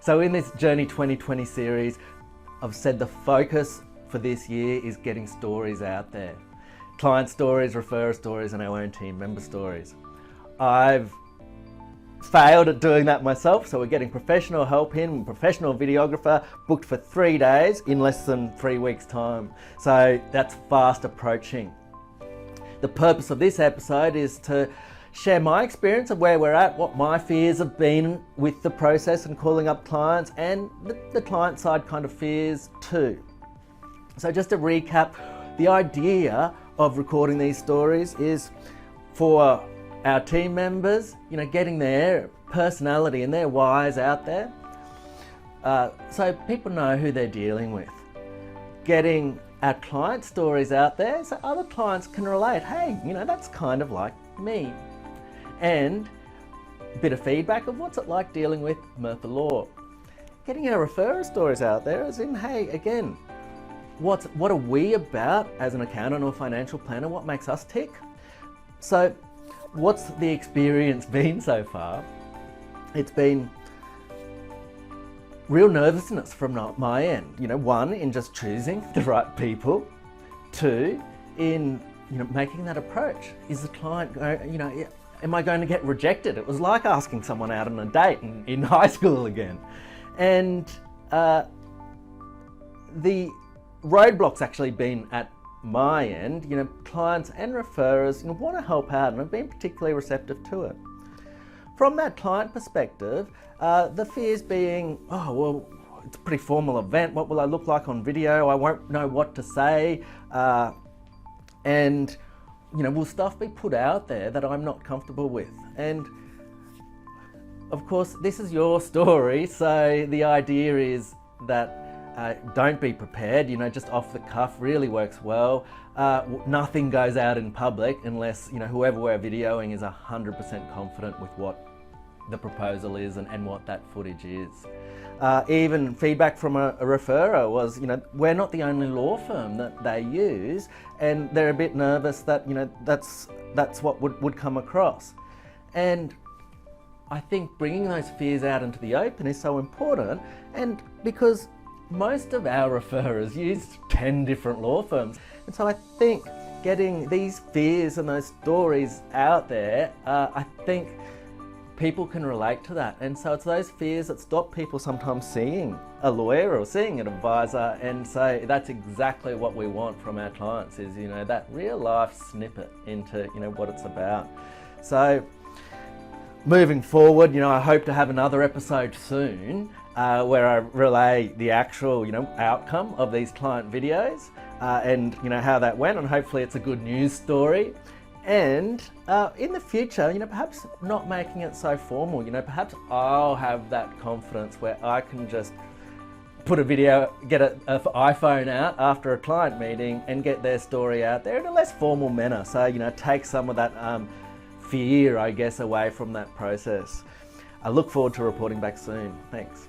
So in this Journey 2020 series, I've said the focus for this year is getting stories out there. Client stories, referrer stories, and our own team member stories. I've failed at doing that myself, so we're getting professional help in, professional videographer, booked for 3 days in less than 3 weeks' time. So that's fast approaching. The purpose of this episode is to share my experience of where we're at, what my fears have been with the process and calling up clients, and the client side kind of fears too. So just to recap, the idea of recording these stories is for our team members, getting their personality and their whys out there, so people know who they're dealing with. Getting our client stories out there so other clients can relate. Hey, that's kind of like me. And a bit of feedback of what's it like dealing with Murphy Law. Getting our referrer stories out there as in, hey, again, what are we about as an accountant or financial planner? What makes us tick? So what's the experience been so far? It's been real nervousness from my end. One, in just choosing the right people. Two, in making that approach. Is the client am I going to get rejected? It was like asking someone out on a date in high school again. And the roadblocks actually been at my end. Clients and referrers want to help out and have been particularly receptive to it. From that client perspective, the fears being, oh, well, it's a pretty formal event. What will I look like on video? I won't know what to say. And will stuff be put out there that I'm not comfortable with? And of course, this is your story, so the idea is that don't be prepared, just off the cuff really works well. Nothing goes out in public unless, whoever we're videoing is 100% confident with what the proposal is and what that footage is. Even feedback from a referrer was, we're not the only law firm that they use, and they're a bit nervous that, that's what would come across. And I think bringing those fears out into the open is so important, and because most of our referrers use 10 different law firms. And so I think getting these fears and those stories out there, I think people can relate to that. And so it's those fears that stop people sometimes seeing a lawyer or seeing an advisor. And so that's exactly what we want from our clients is, that real life snippet into, what it's about. So moving forward, I hope to have another episode soon where I relay the actual, outcome of these client videos and, how that went, and hopefully it's a good news story. And in the future, perhaps not making it so formal, perhaps I'll have that confidence where I can just put a video, get an iPhone out after a client meeting and get their story out there in a less formal manner. So, take some of that fear, I guess, away from that process. I look forward to reporting back soon. Thanks.